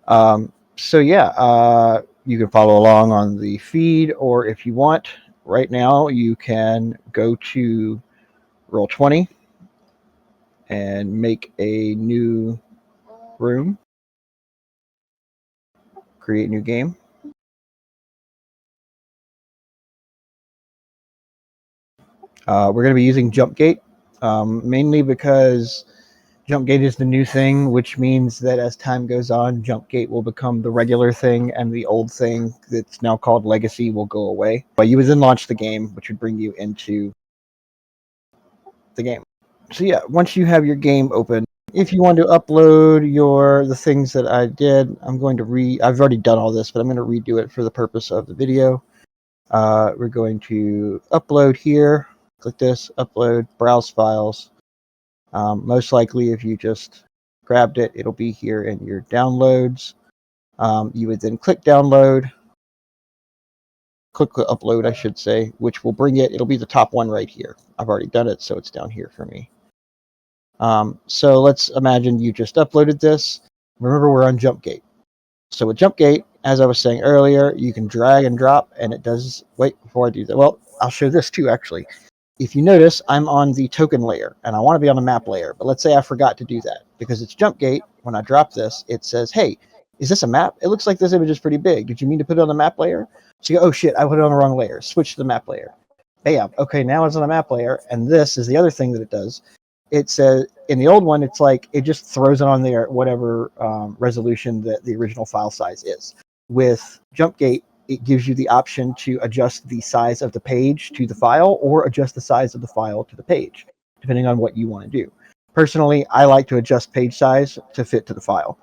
So yeah, you can follow along on the feed, or if you want, right now you can go to Roll20 and make a new room, create new game. We're going to be using JumpGate, mainly because JumpGate is the new thing, which means that as time goes on, JumpGate will become the regular thing, and the old thing that's now called Legacy will go away. But you would then launch the game, which would bring you into the game. So yeah, once you have your game open, if you want to upload the things that I did, I've already done all this, but I'm going to redo it for the purpose of the video. We're going to upload here. Click this, upload, browse files. Most likely, if you just grabbed it, it'll be here in your downloads. You would then click download, click upload, I should say, which will bring it. It'll be the top one right here. I've already done it, so it's down here for me. So let's imagine you just uploaded this. Remember, we're on JumpGate. So with JumpGate, as I was saying earlier, you can drag and drop, and it does. Wait, before I do that, well, I'll show this too, actually. If you notice, I'm on the token layer, and I want to be on the map layer, but let's say I forgot to do that. Because it's JumpGate, when I drop this, it says, hey, is this a map? It looks like this image is pretty big. Did you mean to put it on the map layer? So you go, oh shit, I put it on the wrong layer. Switch to the map layer. Bam. Okay, now it's on the map layer, and this is the other thing that it does. It says, in the old one, it's like it just throws it on there at whatever resolution that the original file size is. With JumpGate, it gives you the option to adjust the size of the page to the file, or adjust the size of the file to the page, depending on what you want to do. Personally, I like to adjust page size to fit to the file.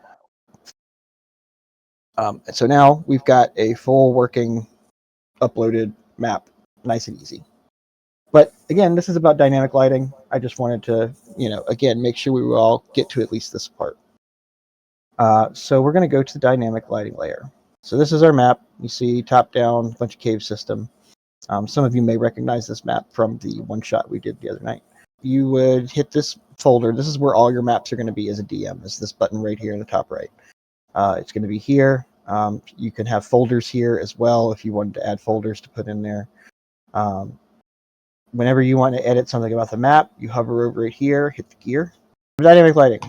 So now we've got a full working uploaded map, nice and easy. But again, this is about dynamic lighting. I just wanted to, again, make sure we will all get to at least this part. So we're going to go to the dynamic lighting layer. So this is our map. You see top down, a bunch of cave system. Some of you may recognize this map from the one shot we did the other night. You would hit this folder. This is where all your maps are going to be as a DM. Is this button right here in the top right. It's going to be here. You can have folders here as well if you wanted to add folders to put in there. Whenever you want to edit something about the map, you hover over it here, hit the gear. Dynamic lighting.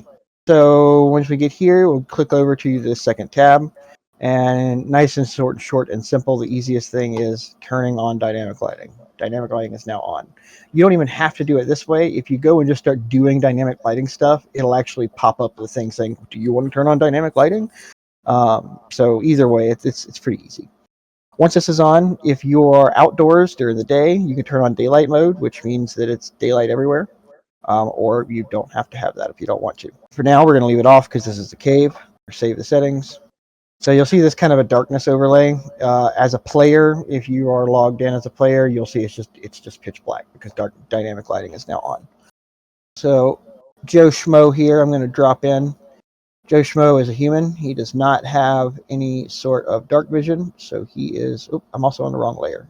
So once we get here, we'll click over to the second tab. And nice and short and simple, the easiest thing is turning on dynamic lighting. Dynamic lighting is now on. You don't even have to do it this way. If you go and just start doing dynamic lighting stuff, it'll actually pop up the thing saying, do you want to turn on dynamic lighting? So either way, it's pretty easy. Once this is on, if you're outdoors during the day, you can turn on daylight mode, which means that it's daylight everywhere. Or you don't have to have that if you don't want to. For now, we're going to leave it off because this is a cave. Or save the settings. So you'll see this kind of a darkness overlay. As a player, if you are logged in as a player, you'll see it's just pitch black because dynamic lighting is now on. So Joe Schmo here, I'm going to drop in. Joe Schmo is a human. He does not have any sort of dark vision, so he is... Oh, I'm also on the wrong layer.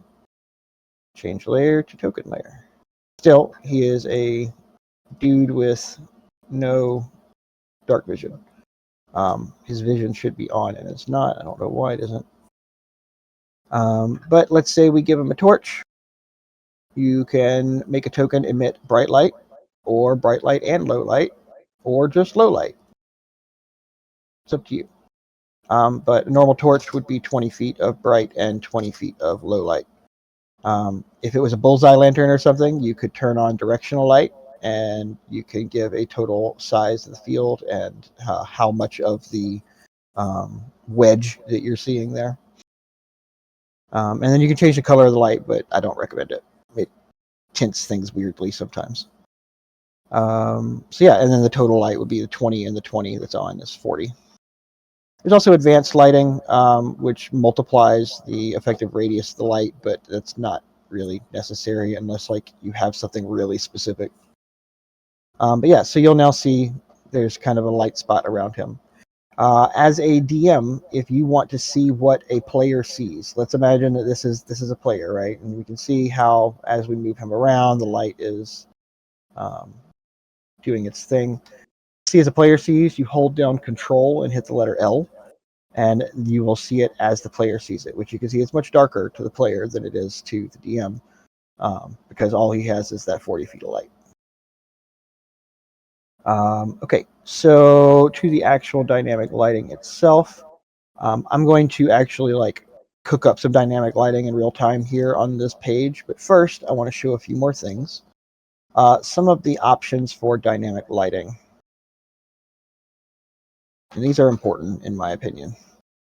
Change layer to token layer. Still, he is a dude with no dark vision. His vision should be on, and it's not. I don't know why it isn't. But let's say we give him a torch. You can make a token emit bright light, or bright light and low light, or just low light. It's up to you. But a normal torch would be 20 feet of bright and 20 feet of low light. If it was a bullseye lantern or something, you could turn on directional light, and you can give a total size of the field and how much of the wedge that you're seeing there. And then you can change the color of the light, but I don't recommend it. It tints things weirdly sometimes. So yeah, and then the total light would be the 20, and the 20 that's on is 40. There's also advanced lighting, which multiplies the effective radius of the light, but that's not really necessary unless like you have something really specific. But yeah, so you'll now see there's kind of a light spot around him. As a DM, if you want to see what a player sees, let's imagine that this is a player, right? And we can see how as we move him around, the light is doing its thing. See, as a player sees, you hold down Control and hit the letter L. and you will see it as the player sees it, which you can see it's much darker to the player than it is to the DM, because all he has is that 40 feet of light. Okay, so to the actual dynamic lighting itself, I'm going to actually like cook up some dynamic lighting in real time here on this page, but first I want to show a few more things. Some of the options for dynamic lighting, and these are important in my opinion.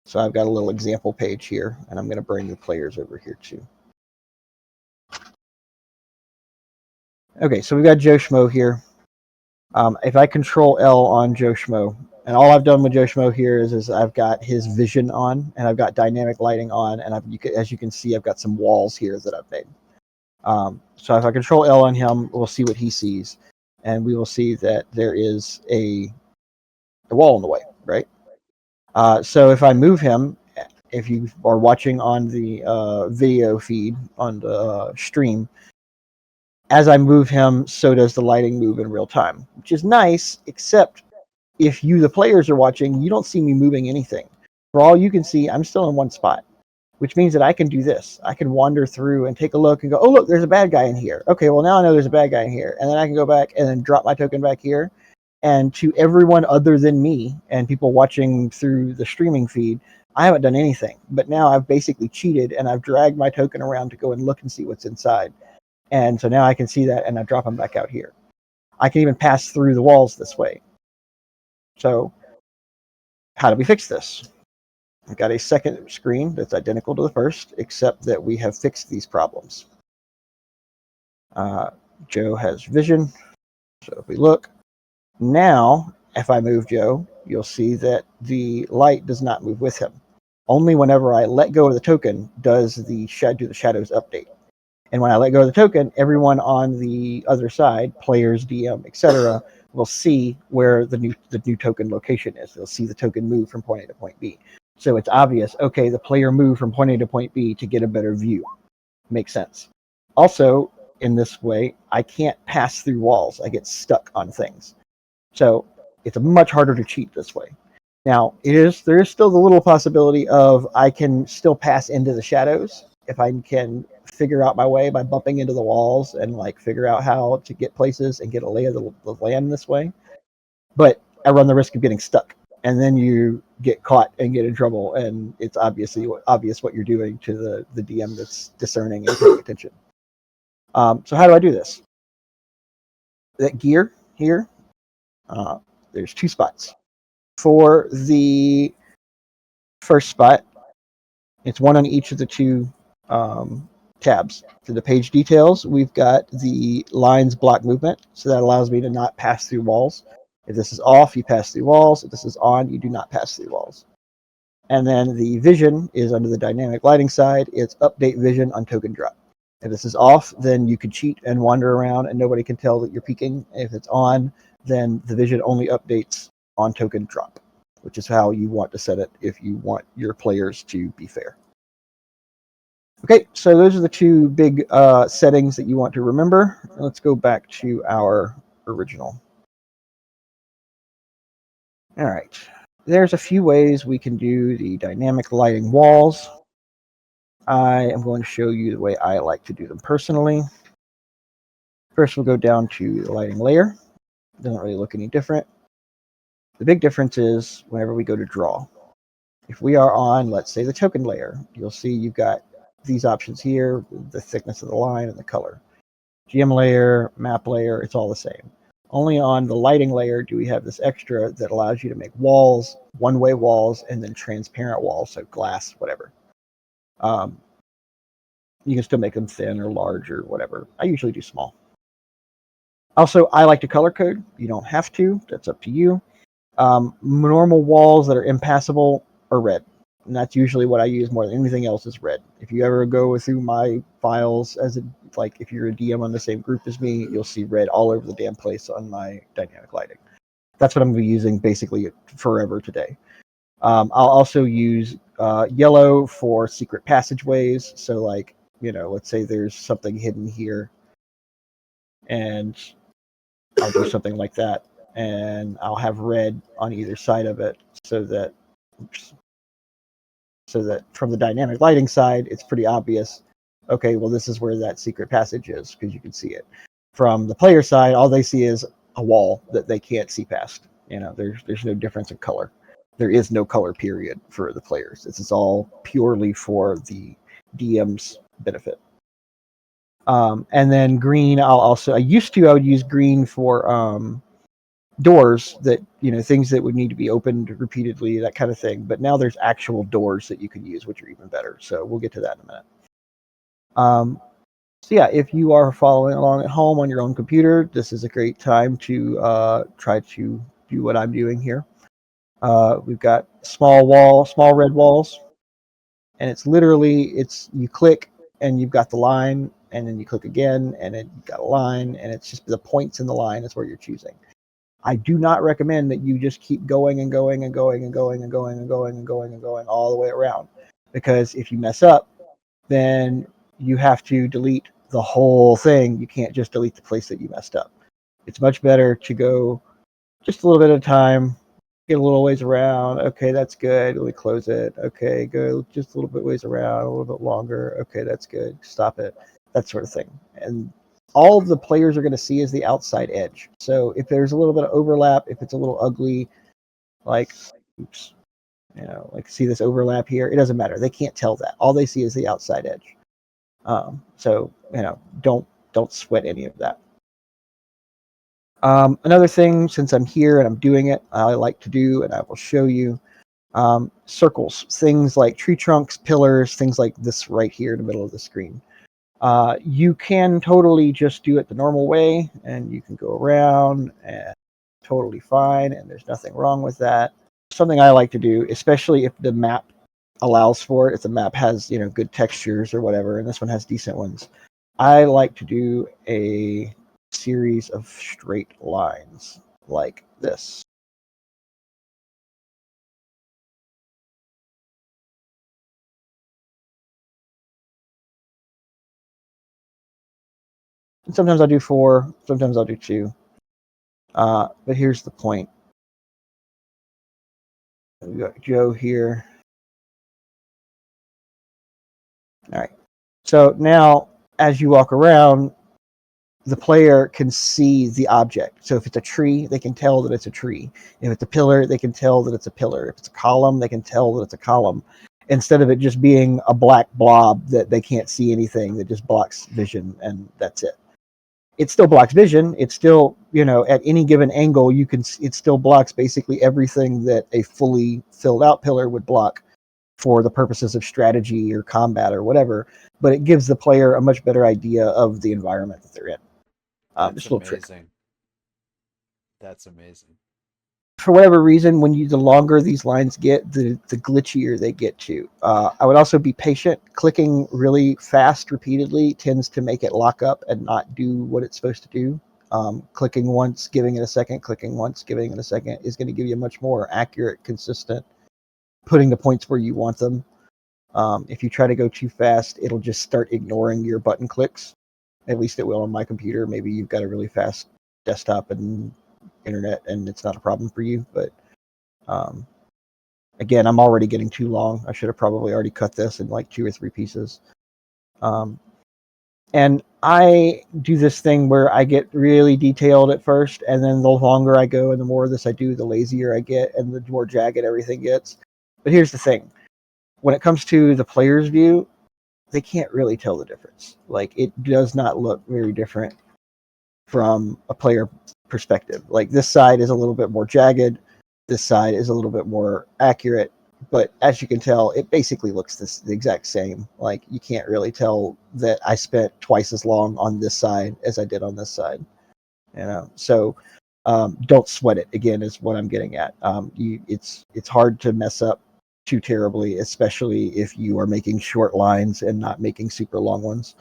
So I've got a little example page here, and I'm going to bring the players over here too. Okay, so we've got Joe Schmo here. If I control L on Joe Schmo, and all I've done with Joe Schmo here is I've got his vision on, and I've got dynamic lighting on, and as you can see, I've got some walls here that I've made. So if I control L on him, we'll see what he sees, and we will see that there is a wall in the way, right? So if I move him, if you are watching on the video feed on the stream, as I move him, so does the lighting move in real time, which is nice, except if you, the players, are watching, you don't see me moving anything. For all you can see, I'm still in one spot, which means that I can do this. I can wander through and take a look and go, oh, look, there's a bad guy in here. Okay, well, now I know there's a bad guy in here. And then I can go back and then drop my token back here. And to everyone other than me and people watching through the streaming feed, I haven't done anything. But now I've basically cheated, and I've dragged my token around to go and look and see what's inside. And so now I can see that, and I drop them back out here. I can even pass through the walls this way. So how do we fix this? I've got a second screen that's identical to the first, except that we have fixed these problems. Joe has vision. So if we look, now if I move Joe, you'll see that the light does not move with him. Only whenever I let go of the token does the shadows update. And when I let go of the token, everyone on the other side, players, DM, etc., will see where the new token location is. They'll see the token move from point A to point B. So it's obvious, okay, the player moved from point A to point B to get a better view. Makes sense. Also, in this way, I can't pass through walls. I get stuck on things. So it's much harder to cheat this way. Now, there is still the little possibility of I can still pass into the shadows if I can figure out my way by bumping into the walls and like figure out how to get places and get a lay of the land this way. But I run the risk of getting stuck, and then you get caught and get in trouble, and it's obvious what you're doing to the DM that's discerning and paying attention. So how do I do this? That gear here, there's two spots. For the first spot, it's one on each of the two tabs. For the page details, we've got the lines block movement, so that allows me to not pass through walls. If this is off, you pass through walls. If this is on, you do not pass through walls. And then the vision is under the dynamic lighting side. It's update vision on token drop. If this is off, then you can cheat and wander around and nobody can tell that you're peeking. If it's on, then the vision only updates on token drop, which is how you want to set it if you want your players to be fair. Okay, so those are the two big settings that you want to remember. Let's go back to our original. All right, there's a few ways we can do the dynamic lighting walls. I am going to show you the way I like to do them personally. First, we'll go down to the lighting layer. Doesn't really look any different. The big difference is whenever we go to draw. If we are on, let's say, the token layer, you'll see you've got these options here, the thickness of the line and the color. GM layer, map layer, it's all the same. Only on the lighting layer do we have this extra that allows you to make walls, one-way walls, and then transparent walls, so glass, whatever. You can still make them thin or large or whatever. I usually do small. Also, I like to color code. You don't have to. That's up to you. Normal walls that are impassable are red. And that's usually what I use more than anything else is red. If you ever go through my files if you're a DM on the same group as me, you'll see red all over the damn place on my dynamic lighting. That's what I'm going to be using basically forever today. I'll also use yellow for secret passageways. So let's say there's something hidden here and I'll do something like that. And I'll have red on either side of it so that, oops, so that from the dynamic lighting side, it's pretty obvious. Okay, well, this is where that secret passage is because you can see it. From the player side, all they see is a wall that they can't see past. There's no difference in color. There is no color period for the players. This is all purely for the DM's benefit. And then green, I would use green for doors that, things that would need to be opened repeatedly, that kind of thing. But now there's actual doors that you can use, which are even better. So we'll get to that in a minute. So yeah, if you are following along at home on your own computer, this is a great time to try to do what I'm doing here. We've got small red walls, and it's literally, you click and you've got the line, and then you click again and then you've got a line, and it's just the points in the line is where you're choosing. I do not recommend that you just keep going and going and going and going and going and going and going and going all the way around, because if you mess up, then you have to delete the whole thing. You can't just delete the place that you messed up. It's much better to go just a little bit at a time, get a little ways around. Okay, that's good. We close it. Okay, go just a little bit ways around, a little bit longer. Okay, that's good. Stop it. That sort of thing. And all of the players are going to see is the outside edge. So if there's a little bit of overlap, if it's a little ugly, like, oops, like see this overlap here, it doesn't matter. They can't tell that. All they see is the outside edge. So don't sweat any of that. Another thing, since I'm here and I'm doing it, I like to do, and I will show you, circles, things like tree trunks, pillars, things like this right here in the middle of the screen. You can totally just do it the normal way, and you can go around and totally fine, and there's nothing wrong with that. Something I like to do, especially if the map allows for it, if the map has good textures or whatever, and this one has decent ones, I like to do a series of straight lines like this. And sometimes I'll do 4, sometimes I'll do 2. But here's the point. We got Joe here. All right. So now, as you walk around, the player can see the object. So if it's a tree, they can tell that it's a tree. If it's a pillar, they can tell that it's a pillar. If it's a column, they can tell that it's a column. Instead of it just being a black blob that they can't see anything, that just blocks vision, and that's it. It still blocks vision. It's still, at any given angle, it still blocks basically everything that a fully filled out pillar would block for the purposes of strategy or combat or whatever. But it gives the player a much better idea of the environment that they're in. That's just a little amazing. trick. That's amazing. For whatever reason, the longer these lines get, the glitchier they get too. I would also be patient. Clicking really fast repeatedly tends to make it lock up and not do what it's supposed to do. Clicking once, giving it a second, clicking once, giving it a second is going to give you a much more accurate, consistent, putting the points where you want them. If you try to go too fast, it'll just start ignoring your button clicks. At least it will on my computer. Maybe you've got a really fast desktop and internet and it's not a problem for you, but again, I'm already getting too long. I should have probably already cut this in like 2 or 3 pieces. And I do this thing where I get really detailed at first, and then the longer I go and the more of this I do, the lazier I get and the more jagged everything gets. But here's the thing. When it comes to the player's view, they can't really tell the difference. Like, it does not look very different from a player perspective. Like, this side is a little bit more jagged, this side is a little bit more accurate, but as you can tell, it basically looks the exact same. Like, you can't really tell that I spent twice as long on this side as I did on this side. So don't sweat it. Again, is what I'm getting at. It's hard to mess up too terribly, especially if you are making short lines and not making super long ones.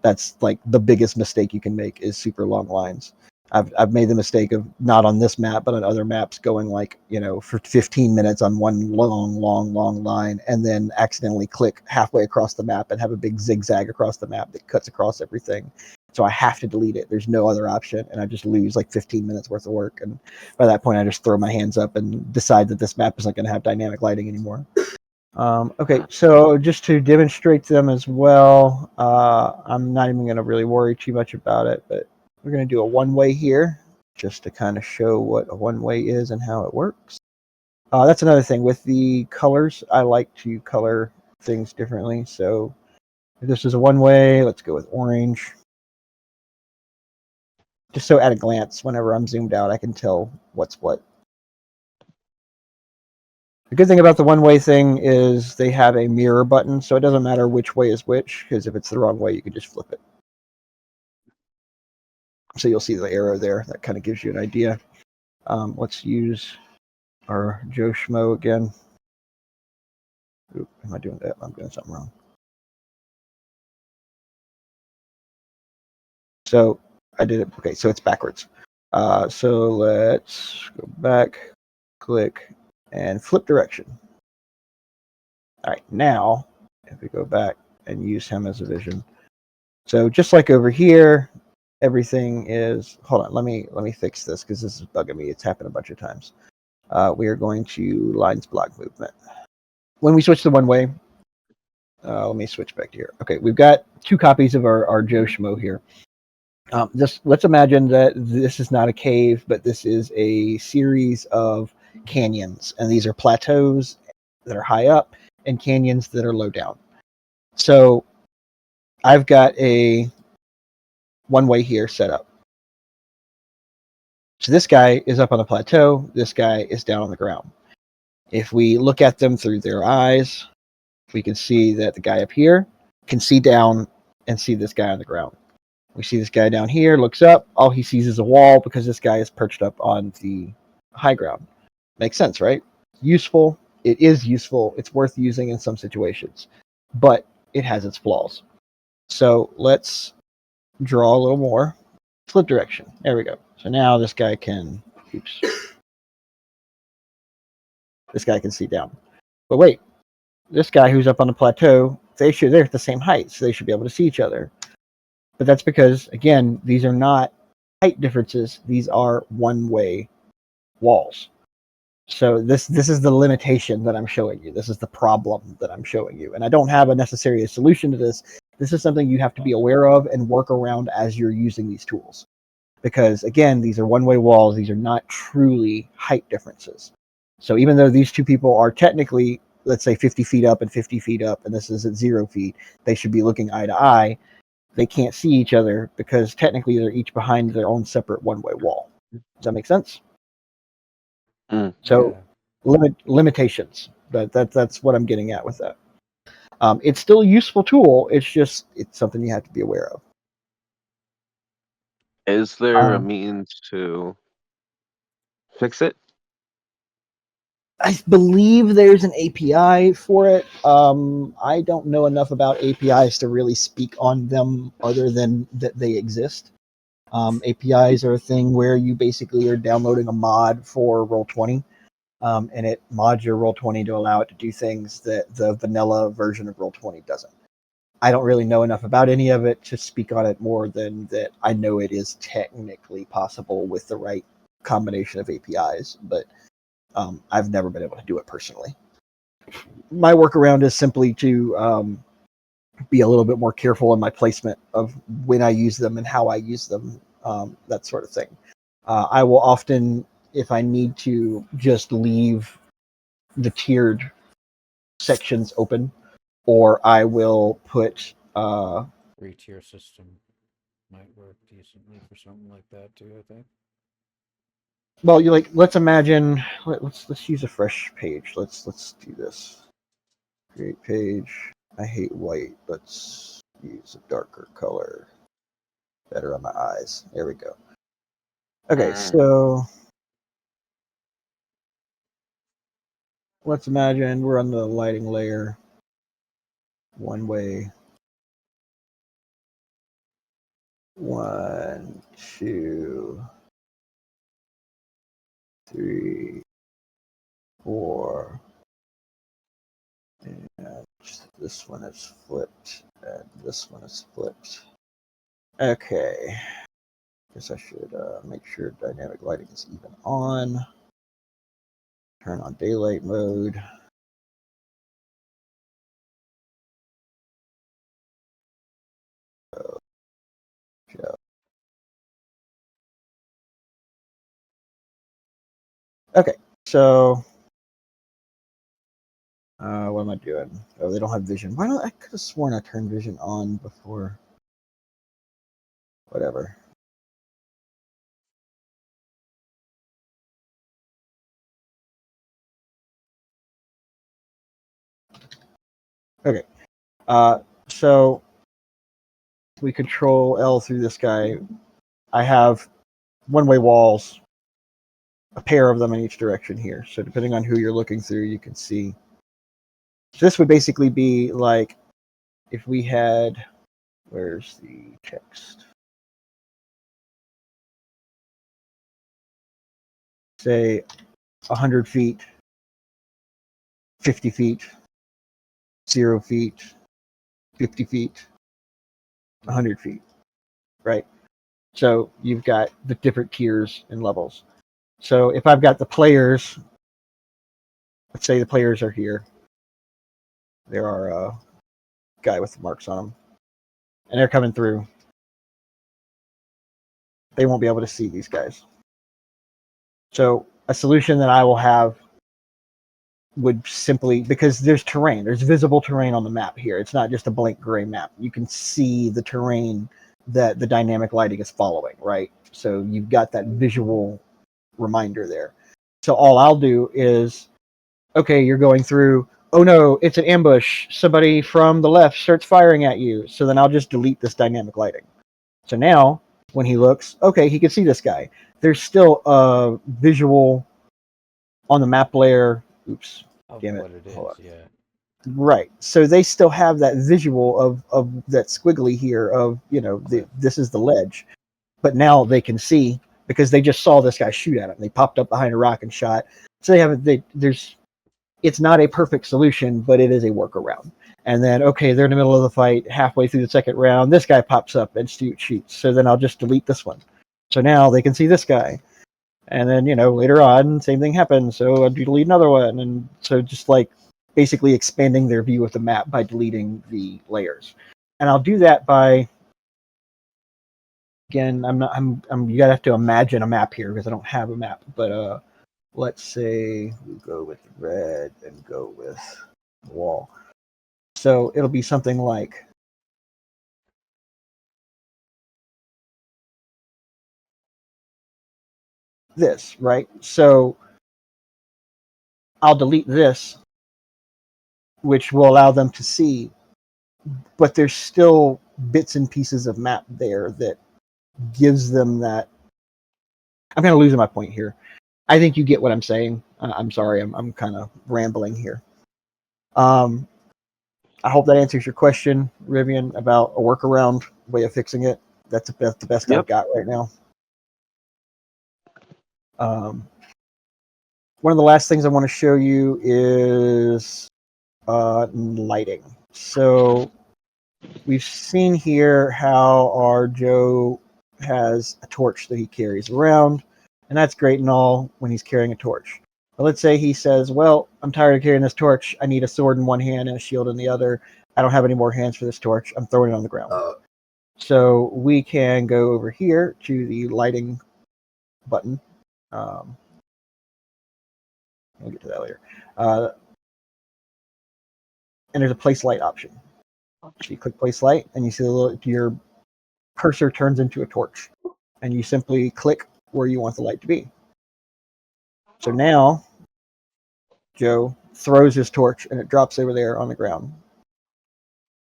That's like the biggest mistake you can make is super long lines. I've made the mistake of, not on this map, but on other maps, going like, for 15 minutes on one long line, and then accidentally click halfway across the map and have a big zigzag across the map that cuts across everything. So I have to delete it. There's no other option, and I just lose like 15 minutes worth of work. And by that point, I just throw my hands up and decide that this map isn't going to have dynamic lighting anymore. Okay, so just to demonstrate them as well, I'm not even going to really worry too much about it, but we're going to do a one-way here just to kind of show what a one-way is and how it works. That's another thing with the colors. I like to color things differently. So if this is a one-way, let's go with orange. Just so at a glance, whenever I'm zoomed out, I can tell what's what. The good thing about the one-way thing is they have a mirror button, so it doesn't matter which way is which, because if it's the wrong way, you can just flip it. So you'll see the arrow there. That kind of gives you an idea. Let's use our Joe Schmo again. Oop, am I doing that? I'm doing something wrong. So I did it. Okay, so it's backwards. So let's go back, click, and flip direction. All right, now if we go back and use him as a vision. So just like over here, everything is. Hold on, let me fix this because this is bugging me. It's happened a bunch of times. We are going to lines block movement. When we switch to one way, let me switch back to here. Okay, we've got two copies of our Joe Schmo here. Just let's imagine that this is not a cave, but this is a series of canyons, and these are plateaus that are high up and canyons that are low down. So I've got a one way here set up. So this guy is up on a plateau, this guy is down on the ground. If we look at them through their eyes, we can see that the guy up here can see down and see this guy on the ground. We see this guy down here, looks up, all he sees is a wall because this guy is perched up on the high ground. Makes sense, right? Useful. It is useful. It's worth using in some situations, but it has its flaws. So let's draw a little more. Flip direction. There we go. So now this guy can, oops, this guy can see down. But wait, this guy who's up on the plateau, they're at the same height, so they should be able to see each other. But that's because, again, these are not height differences. These are one-way walls. So this is the limitation that I'm showing you. This is the problem that I'm showing you. And I don't have necessarily a solution to this. This is something you have to be aware of and work around as you're using these tools. Because, again, these are one-way walls. These are not truly height differences. So even though these two people are technically, let's say, 50 feet up and 50 feet up, and this is at 0 feet, they should be looking eye to eye. They can't see each other because technically they're each behind their own separate one-way wall. Does that make sense? So Yeah. limitations. That's what I'm getting at with that. It's still a useful tool. It's something you have to be aware of. Is there a means to fix it? I believe there's an API for it. I don't know enough about APIs to really speak on them other than that they exist. APIs are a thing where you basically are downloading a mod for Roll20, and it mods your Roll20 to allow it to do things that the vanilla version of Roll20 doesn't. I don't really know enough about any of it to speak on it more than that I know it is technically possible with the right combination of APIs, but I've never been able to do it personally. My workaround is simply to be a little bit more careful in my placement of when I use them and how I use them, that sort of thing. I will often, if I need to, just leave the tiered sections open, or I will put 3-tier system might work decently for something like that too, I think. well, you like. Let's imagine. Let's use a fresh page. Let's do this. Create page. I hate white. Let's use a darker color. Better on my eyes. There we go. Okay, so let's imagine we're on the lighting layer. One way. 1, 2, 3, 4. And this one is flipped, and this one is flipped. Okay. Guess I should make sure dynamic lighting is even on. Turn on daylight mode. Okay, so what am I doing? Oh, they don't have vision. Why not? I could have sworn I turned vision on before. Whatever. Okay. So we control L through this guy. I have one-way walls, a pair of them in each direction here. So depending on who you're looking through, you can see. So this would basically be like if we had, where's the text? Say 100 feet, 50 feet, 0 feet, 50 feet, 100 feet, right? So you've got the different tiers and levels. So if I've got the players, let's say the players are here. There are a guy with the marks on them, and they're coming through. They won't be able to see these guys. So a solution that I will have would simply, because there's terrain, there's visible terrain on the map here. It's not just a blank gray map. You can see the terrain that the dynamic lighting is following, right? So you've got that visual reminder there. So all I'll do is, okay, you're going through, oh no, it's an ambush. Somebody from the left starts firing at you. So then I'll just delete this dynamic lighting. So now when he looks, okay, he can see this guy. There's still a visual on the map layer. Oops, damn it. What it Hold is, on. yeah. Right. So they still have that visual of that squiggly here of, you know, this is the ledge. But now they can see because they just saw this guy shoot at them. They popped up behind a rock and shot. So it's not a perfect solution, but it is a workaround. And then, okay, they're in the middle of the fight, halfway through the second round, this guy pops up and shoots. So then I'll just delete this one. So now they can see this guy. And then, you know, later on, same thing happens. So I'll delete another one. And so just like basically expanding their view of the map by deleting the layers. And I'll do that by, again, you gotta have to imagine a map here because I don't have a map. But let's say we go with red and go with wall. So it'll be something like this, right? So I'll delete this, which will allow them to see, but there's still bits and pieces of map there that gives them that. I'm kind of losing my point here. I think you get what I'm saying. I'm sorry, I'm kind of rambling here. I hope that answers your question, Rivian, about a workaround way of fixing it. That's the best I've got right now. One of the last things I want to show you is lighting. So we've seen here how our Joe has a torch that he carries around, and that's great and all when he's carrying a torch. But let's say he says, well, I'm tired of carrying this torch. I need a sword in one hand and a shield in the other. I don't have any more hands for this torch. I'm throwing it on the ground. So we can go over here to the lighting button. We'll get to that later. And there's a place light option. So you click place light, and you see your cursor turns into a torch, and you simply click where you want the light to be. So now Joe throws his torch, and it drops over there on the ground.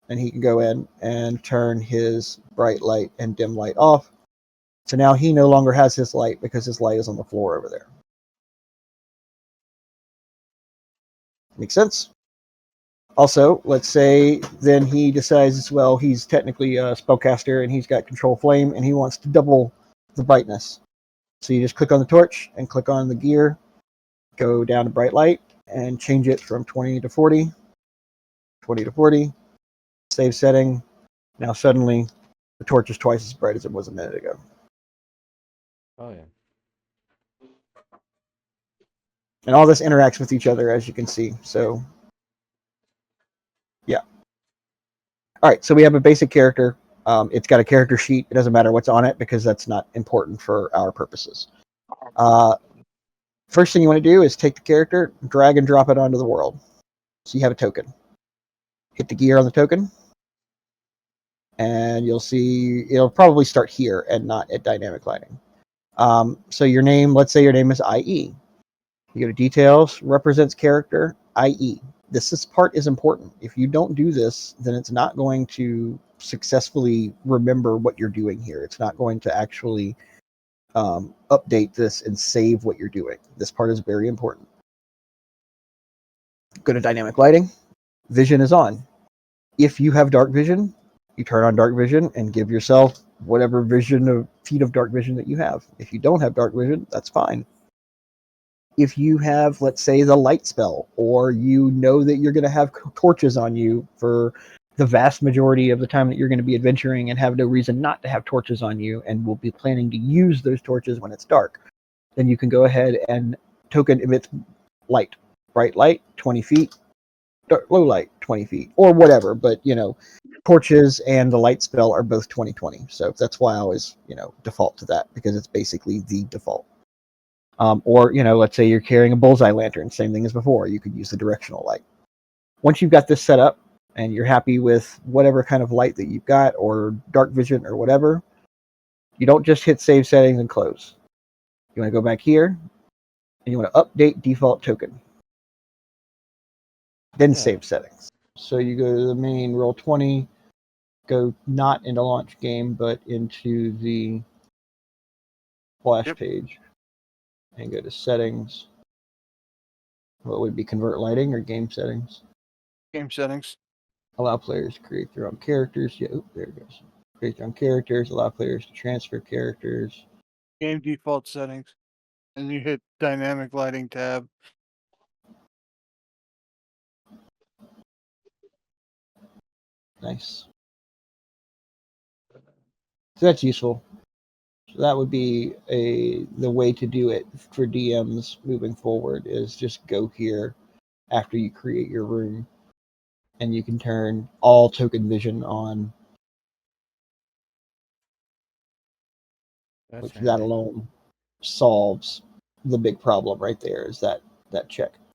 And he can go in and turn his bright light and dim light off. So now he no longer has his light because his light is on the floor over there. Make sense? Also, let's say then he decides, well, he's technically a spellcaster and he's got control flame and he wants to double the brightness. So you just click on the torch and click on the gear, go down to bright light and change it from 20 to 40, 20 to 40, save setting. Now suddenly the torch is twice as bright as it was a minute ago. Oh, yeah. And all this interacts with each other, as you can see. So, yeah. All right, so we have a basic character. It's got a character sheet. It doesn't matter what's on it because that's not important for our purposes. First thing you want to do is take the character, drag and drop it onto the world. So you have a token. Hit the gear on the token, and you'll see it'll probably start here and not at dynamic lighting. So your name, let's say your name is IE. You go to details, represents character, IE. This part is important. If you don't do this, then it's not going to successfully remember what you're doing here. It's not going to actually update this and save what you're doing. This part is very important. Go to dynamic lighting. Vision is on. If you have dark vision, you turn on dark vision and give yourself whatever feet of dark vision that you have. If you don't have dark vision, that's fine. If you have, let's say, the light spell, or you know that you're going to have torches on you for the vast majority of the time that you're going to be adventuring and have no reason not to have torches on you and will be planning to use those torches when it's dark, then you can go ahead and token emits light. Bright light, 20 feet. Low light, 20 feet. Or whatever, but, torches and the light spell are both 20/20. So that's why I always, default to that, because it's basically the default. Or, let's say you're carrying a bullseye lantern, same thing as before. You could use the directional light. Once you've got this set up and you're happy with whatever kind of light that you've got, or dark vision or whatever, you don't just hit save settings and close. You want to go back here and you want to update default token. Then save settings. So you go to the main Roll20, go not into launch game, but into the splash page, and go to settings. What would be convert lighting or game settings? Game settings. Allow players to create their own characters. Yeah, there it goes. Create their own characters. Allow players to transfer characters. Game default settings. And you hit dynamic lighting tab. Nice. So that's useful. So that would be the way to do it for DMs moving forward, is just go here after you create your room, and you can turn all token vision on, That's which handy. that alone solves the big problem right there, is that check.